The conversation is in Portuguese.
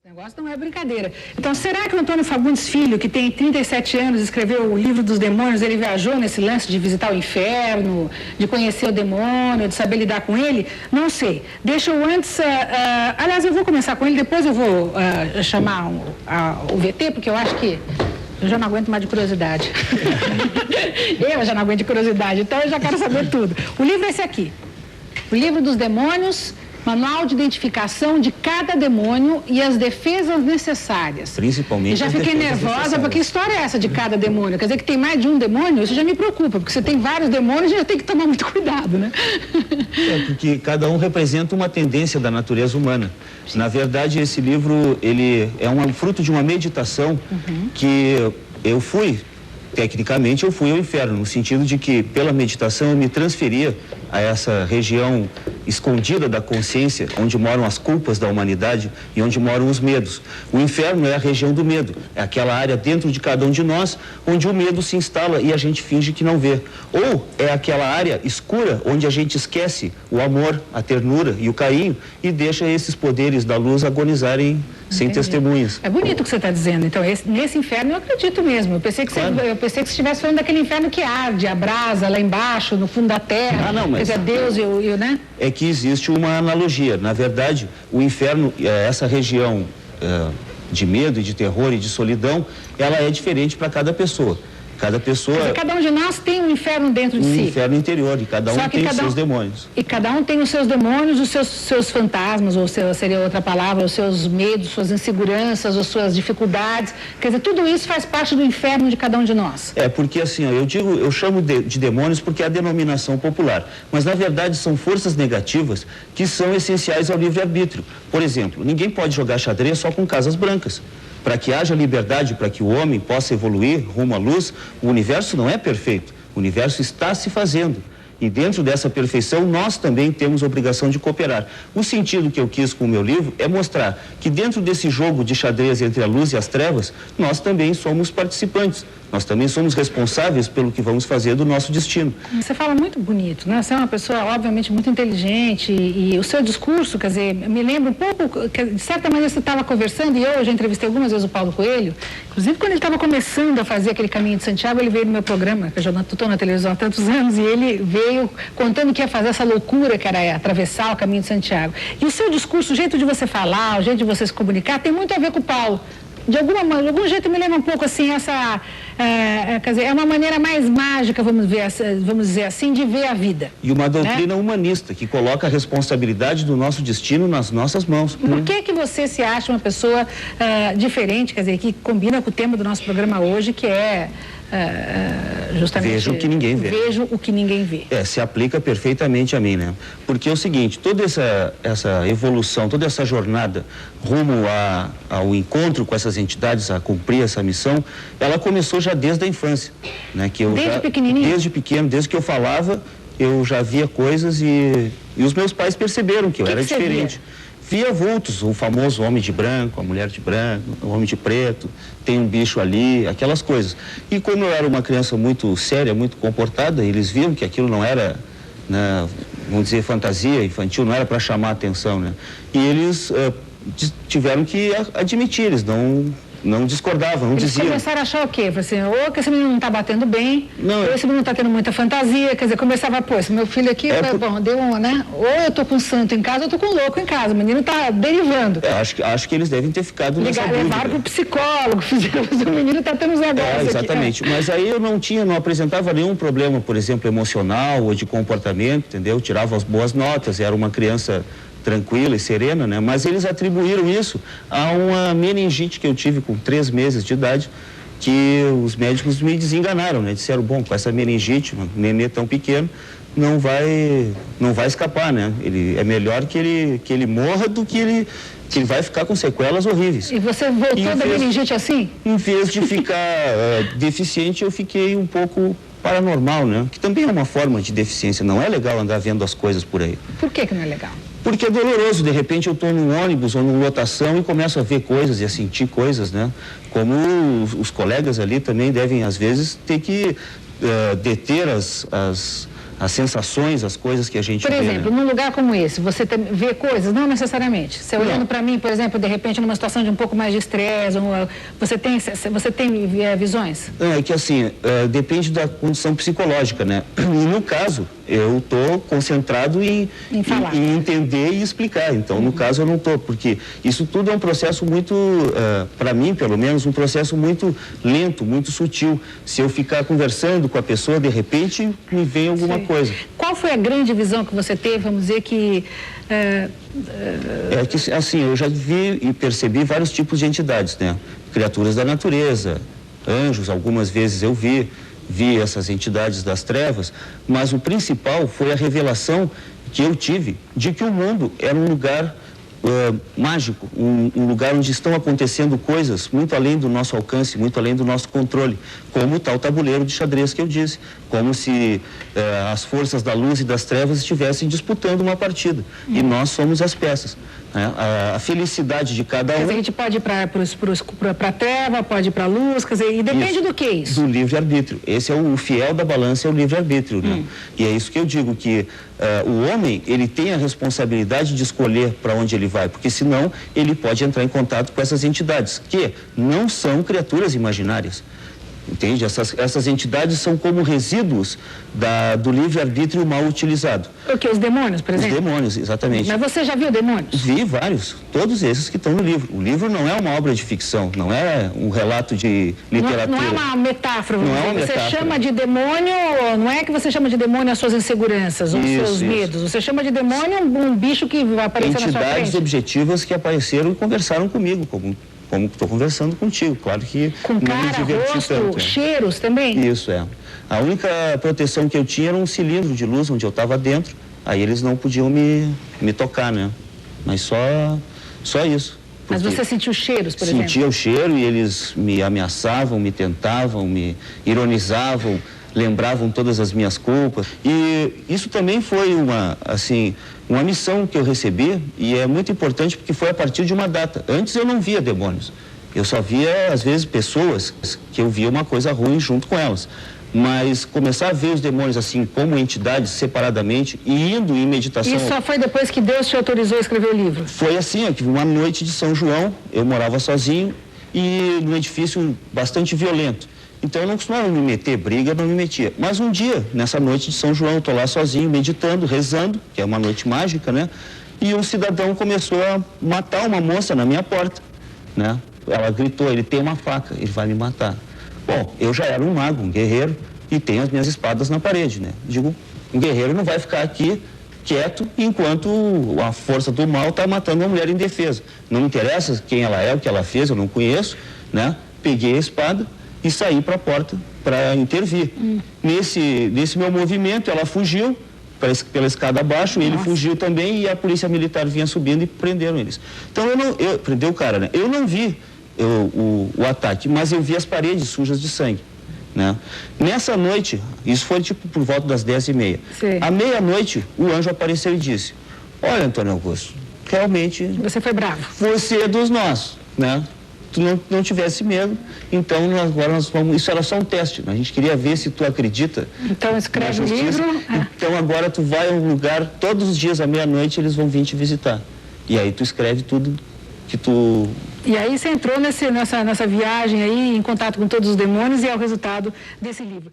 O negócio não é brincadeira. Então, será que o Antônio Fagundes Filho, que tem 37 anos, escreveu o livro dos demônios, ele viajou nesse lance de visitar o inferno, de conhecer o demônio, de saber lidar com ele? Não sei. Deixa eu antes... aliás, eu vou começar com ele, depois eu vou chamar o VT, porque eu acho que eu já não aguento mais de curiosidade. Eu já não aguento de curiosidade, então eu já quero saber tudo. O livro é esse aqui. O livro dos demônios... Manual de identificação de cada demônio e as defesas necessárias. Principalmente. Eu já fiquei nervosa, porque que história é essa de cada demônio? Quer dizer que tem mais de um demônio? Isso já me preocupa, porque você tem vários demônios e já tem que tomar muito cuidado, né? É, porque cada um representa uma tendência da natureza humana. Sim. Na verdade, esse livro, ele é um fruto de uma meditação que eu fui... Tecnicamente, eu fui ao inferno, no sentido de que, pela meditação, eu me transferia a essa região escondida da consciência, onde moram as culpas da humanidade e onde moram os medos. O inferno é a região do medo, é aquela área dentro de cada um de nós, onde o medo se instala e a gente finge que não vê. Ou é aquela área escura, onde a gente esquece o amor, a ternura e o carinho e deixa esses poderes da luz agonizarem sem testemunhas. É bonito o que você está dizendo. Então, nesse inferno eu acredito mesmo. Eu pensei que você estivesse falando daquele inferno que arde, a brasa lá embaixo, no fundo da terra. Ah, não, mas... Quer dizer, Deus e né? É que existe uma analogia. Na verdade, o inferno, essa região de medo e de terror e de solidão, ela é diferente para cada pessoa. Cada pessoa... Quer dizer, cada um de nós tem um inferno dentro de si. Um inferno interior, e cada um tem os seus demônios. E cada um tem os seus demônios, os seus fantasmas, ou seria outra palavra, os seus medos, suas inseguranças, as suas dificuldades. Quer dizer, tudo isso faz parte do inferno de cada um de nós. É, porque assim, eu chamo de demônios porque é a denominação popular. Mas, na verdade, são forças negativas que são essenciais ao livre-arbítrio. Por exemplo, ninguém pode jogar xadrez só com casas brancas. Para que haja liberdade, para que o homem possa evoluir rumo à luz, o universo não é perfeito. O universo está se fazendo. E dentro dessa perfeição, nós também temos a obrigação de cooperar. O sentido que eu quis com o meu livro é mostrar que dentro desse jogo de xadrez entre a luz e as trevas, nós também somos participantes. Nós também somos responsáveis pelo que vamos fazer do nosso destino. Você fala muito bonito, né? Você é uma pessoa, obviamente, muito inteligente e o seu discurso, quer dizer, me lembra um pouco, de certa maneira você estava conversando e eu já entrevistei algumas vezes o Paulo Coelho, inclusive quando ele estava começando a fazer aquele caminho de Santiago, ele veio no meu programa, que eu já estou na televisão há tantos anos, e ele veio contando que ia fazer essa loucura que era atravessar o caminho de Santiago. E o seu discurso, o jeito de você falar, o jeito de você se comunicar, tem muito a ver com o Paulo. De algum jeito me lembra um pouco assim, quer dizer, é uma maneira mais mágica, vamos dizer assim, de ver a vida. E uma doutrina humanista, que coloca a responsabilidade do nosso destino nas nossas mãos. Por que você se acha uma pessoa diferente, quer dizer, que combina com o tema do nosso programa hoje, que é... justamente... Vejo o que ninguém vê. Vejo o que ninguém vê. Se aplica perfeitamente a mim, né? Porque é o seguinte, toda essa evolução, toda essa jornada rumo ao encontro com essas entidades, a cumprir essa missão, ela começou já desde a infância, né? Desde pequenininho? Desde pequeno, desde que eu falava, eu já via coisas e os meus pais perceberam que eu era diferente. Via vultos, o famoso homem de branco, a mulher de branco, o homem de preto, tem um bicho ali, aquelas coisas. E como eu era uma criança muito séria, muito comportada, eles viam que aquilo não era, né, vamos dizer, fantasia infantil, não era para chamar a atenção, né? E eles tiveram que admitir, eles não discordavam, não diziam. Eles começaram a achar o quê? Assim, ou que esse menino não está batendo bem, ou esse menino está tendo muita fantasia, quer dizer, começava, pô, esse meu filho aqui, bom, deu uma, né? Ou eu estou com santo em casa, ou eu estou com louco em casa, o menino está derivando. Acho que eles devem ter ficado nessa dúvida. Levaram para o psicólogo, fizeram, o menino está tendo uns negócios exatamente, mas aí eu não apresentava nenhum problema, por exemplo, emocional ou de comportamento, entendeu? Tirava as boas notas, era uma criança tranquila e serena, né? Mas eles atribuíram isso a uma meningite que eu tive com 3 meses de idade, que os médicos me desenganaram, né? Disseram, bom, com essa meningite, um nenê tão pequeno, não vai escapar, né? É melhor que ele morra do que ele vai ficar com sequelas horríveis. E você voltou da meningite assim? Em vez de ficar deficiente, eu fiquei um pouco paranormal, né? Que também é uma forma de deficiência. Não é legal andar vendo as coisas por aí. Por que não é legal? Porque é doloroso, de repente eu estou num ônibus ou numa lotação e começo a ver coisas e a sentir coisas, né? Como os colegas ali também devem, às vezes, ter que deter as as sensações, as coisas que a gente Por vê, exemplo, né? num lugar como esse, você vê coisas? Não necessariamente. Você Não. olhando para mim, por exemplo, de repente numa situação de um pouco mais de estresse, você tem visões? Não, é que assim, depende da condição psicológica, né? E no caso, eu estou concentrado em falar. em entender e explicar. Então, no caso, eu não estou, porque isso tudo é um processo muito, para mim, pelo menos, um processo muito lento, muito sutil. Se eu ficar conversando com a pessoa, de repente, me vem alguma coisa. Qual foi a grande visão que você teve, vamos dizer, que... É que, assim, eu já vi e percebi vários tipos de entidades, né? Criaturas da natureza, anjos, algumas vezes eu vi essas entidades das trevas, mas o principal foi a revelação que eu tive de que o mundo era um lugar mágico, um lugar onde estão acontecendo coisas muito além do nosso alcance, muito além do nosso controle, como o tal tabuleiro de xadrez que eu disse, como se as forças da luz e das trevas estivessem disputando uma partida, e nós somos as peças, né? A felicidade de cada um... Quer dizer, a gente pode ir para a treva, pode ir para a luz, quer dizer, e depende isso, do que isso? Do livre-arbítrio. Esse é o fiel da balança, é o livre-arbítrio, né? E é isso que eu digo, que o homem, ele tem a responsabilidade de escolher para onde ele vai, porque senão ele pode entrar em contato com essas entidades, que não são criaturas imaginárias. Entende? Essas entidades são como resíduos do livre-arbítrio mal utilizado. O que? Os demônios, por exemplo? Os demônios, exatamente. Mas você já viu demônios? Vi vários, todos esses que estão no livro. O livro não é uma obra de ficção, não é um relato de literatura. Não é uma metáfora, não é uma você metáfora. chama de demônio, não é que você chama de demônio as suas inseguranças, os seus medos. Você chama de demônio um bicho que vai aparecer na sua frente. Entidades objetivas que apareceram e conversaram comigo, como estou conversando contigo, claro que com cara, rosto, tanto, cheiros também? Isso, é. A única proteção que eu tinha era um cilindro de luz onde eu estava dentro, aí eles não podiam me tocar, né? Mas só isso. Mas você sentiu cheiros, por exemplo? Sentia o cheiro e eles me ameaçavam, me tentavam, me ironizavam, lembravam todas as minhas culpas. E isso também foi uma missão que eu recebi, e é muito importante porque foi a partir de uma data. Antes eu não via demônios. Eu só via, às vezes, pessoas que eu via uma coisa ruim junto com elas. Mas começar a ver os demônios assim como entidades separadamente e indo em meditação... Isso só foi depois que Deus te autorizou a escrever o livro? Foi assim, eu tive uma noite de São João, eu morava sozinho e num edifício bastante violento. Então eu não costumava me meter, briga, não me metia. Mas um dia, nessa noite de São João, eu estou lá sozinho, meditando, rezando, que é uma noite mágica, né? E um cidadão começou a matar uma moça na minha porta, né? Ela gritou, ele tem uma faca, ele vai me matar. Bom, eu já era um mago, um guerreiro, e tenho as minhas espadas na parede, né? Digo, um guerreiro não vai ficar aqui quieto enquanto a força do mal está matando uma mulher indefesa. Não me interessa quem ela é, o que ela fez, eu não conheço, né? Peguei a espada e saí para a porta para intervir. Nesse meu movimento, ela fugiu pela escada abaixo, ele fugiu também e a polícia militar vinha subindo e prenderam eles. Então, prendeu o cara, né? Eu não vi o ataque, mas eu vi as paredes sujas de sangue, né? Nessa noite, isso foi tipo por volta das 10h30. Sim. À meia-noite, o anjo apareceu e disse: olha, Antônio Augusto, realmente... Você foi bravo. Você é dos nossos, né? Tu não tivesse medo, então agora nós vamos... Isso era só um teste, né? A gente queria ver se tu acredita. Então escreve o livro... Então agora tu vai a um lugar, todos os dias à meia-noite eles vão vir te visitar. E aí tu escreve tudo que tu... E aí você entrou nessa viagem aí, em contato com todos os demônios, e é o resultado desse livro.